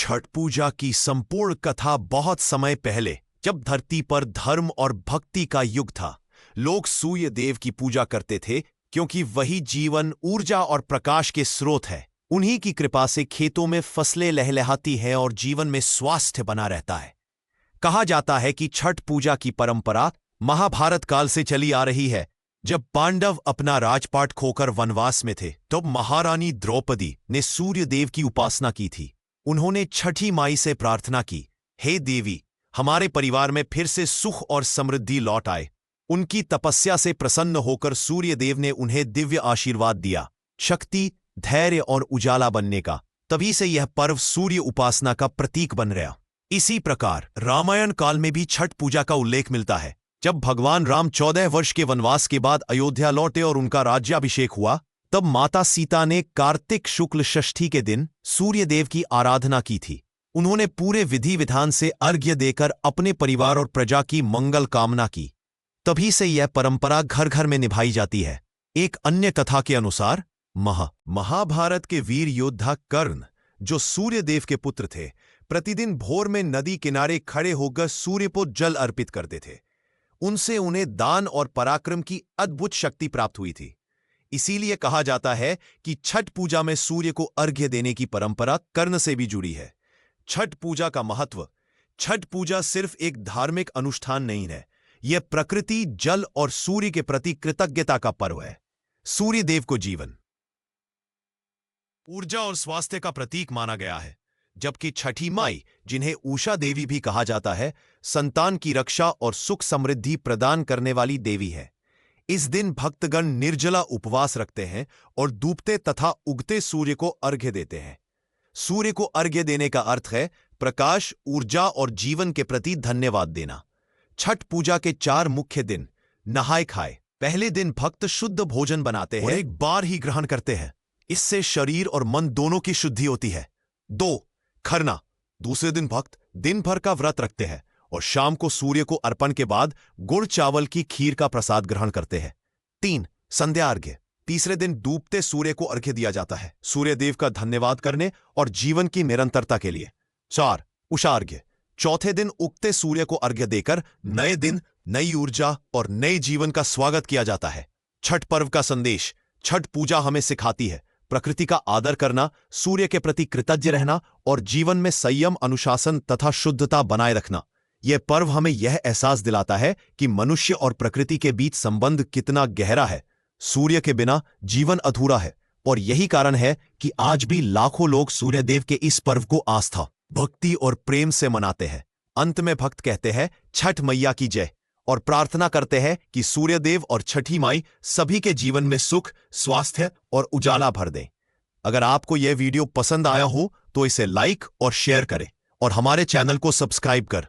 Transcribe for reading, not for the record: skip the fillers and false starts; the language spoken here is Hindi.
छठ पूजा की संपूर्ण कथा बहुत समय पहले, जब धरती पर धर्म और भक्ति का युग था, लोग सूर्य देव की पूजा करते थे क्योंकि वही जीवन, ऊर्जा और प्रकाश के स्रोत है। उन्हीं की कृपा से खेतों में फसलें लहलहाती हैं और जीवन में स्वास्थ्य बना रहता है। कहा जाता है कि छठ पूजा की परंपरा महाभारत काल से चली आ रही है। जब पांडव अपना राजपाट खोकर वनवास में थे, तब महारानी द्रौपदी ने सूर्य देव की उपासना की थी। उन्होंने छठी माई से प्रार्थना की, हे देवी, हमारे परिवार में फिर से सुख और समृद्धि लौट आए। उनकी तपस्या से प्रसन्न होकर सूर्य देव ने उन्हें दिव्य आशीर्वाद दिया, शक्ति, धैर्य और उजाला बनने का। तभी से यह पर्व सूर्य उपासना का प्रतीक बन रहा। इसी प्रकार रामायण काल में भी छठ पूजा का उल्लेख मिलता है। जब भगवान राम 14 वर्ष के वनवास के बाद अयोध्या लौटे और उनका राज्याभिषेक हुआ, तब माता सीता ने कार्तिक शुक्ल षष्ठी के दिन सूर्य देव की आराधना की थी। उन्होंने पूरे विधि विधान से अर्घ्य देकर अपने परिवार और प्रजा की मंगल कामना की। तभी से यह परंपरा घर घर में निभाई जाती है। एक अन्य कथा के अनुसार महाभारत के वीर योद्धा कर्ण, जो सूर्य देव के पुत्र थे, प्रतिदिन भोर में नदी किनारे खड़े होकर सूर्य को जल अर्पित करते थे। उनसे उन्हें दान और पराक्रम की अद्भुत शक्ति प्राप्त हुई थी। इसीलिए कहा जाता है कि छठ पूजा में सूर्य को अर्घ्य देने की परंपरा कर्ण से भी जुड़ी है। छठ पूजा का महत्व। छठ पूजा सिर्फ एक धार्मिक अनुष्ठान नहीं है, यह प्रकृति, जल और सूर्य के प्रति कृतज्ञता का पर्व है। सूर्य देव को जीवन, ऊर्जा और स्वास्थ्य का प्रतीक माना गया है, जबकि छठी माई, जिन्हें उषा देवी भी कहा जाता है, संतान की रक्षा और सुख समृद्धि प्रदान करने वाली देवी है। इस दिन भक्तगण निर्जला उपवास रखते हैं और डूबते तथा उगते सूर्य को अर्घ्य देते हैं। सूर्य को अर्घ्य देने का अर्थ है प्रकाश, ऊर्जा और जीवन के प्रति धन्यवाद देना। छठ पूजा के 4 मुख्य दिन। नहाय खाए। पहले दिन भक्त शुद्ध भोजन बनाते हैं और एक बार ही ग्रहण करते हैं। इससे शरीर और मन दोनों की शुद्धि होती है। 2. खरना। दूसरे दिन भक्त दिन भर का व्रत रखते हैं और शाम को सूर्य को अर्पण के बाद गुड़ चावल की खीर का प्रसाद ग्रहण करते हैं। 3. संध्या अर्घ्य। तीसरे दिन डूबते सूर्य को अर्घ्य दिया जाता है, सूर्य देव का धन्यवाद करने और जीवन की निरंतरता के लिए। 4. उषा अर्घ्य। चौथे दिन उगते सूर्य को अर्घ्य देकर नए दिन, नई ऊर्जा और नए जीवन का स्वागत किया जाता है। छठ पर्व का संदेश। छठ पूजा हमें सिखाती है प्रकृति का आदर करना, सूर्य के प्रति कृतज्ञ रहना और जीवन में संयम, अनुशासन तथा शुद्धता बनाए रखना। यह पर्व हमें यह एहसास दिलाता है कि मनुष्य और प्रकृति के बीच संबंध कितना गहरा है। सूर्य के बिना जीवन अधूरा है और यही कारण है कि आज भी लाखों लोग सूर्य देव के इस पर्व को आस्था, भक्ति और प्रेम से मनाते हैं। अंत में भक्त कहते हैं, छठ मैया की जय, और प्रार्थना करते हैं कि सूर्य देव और छठी माई सभी के जीवन में सुख, स्वास्थ्य और उजाला भर दें। अगर आपको यह वीडियो पसंद आया हो तो इसे लाइक और शेयर करें और हमारे चैनल को सब्सक्राइब कर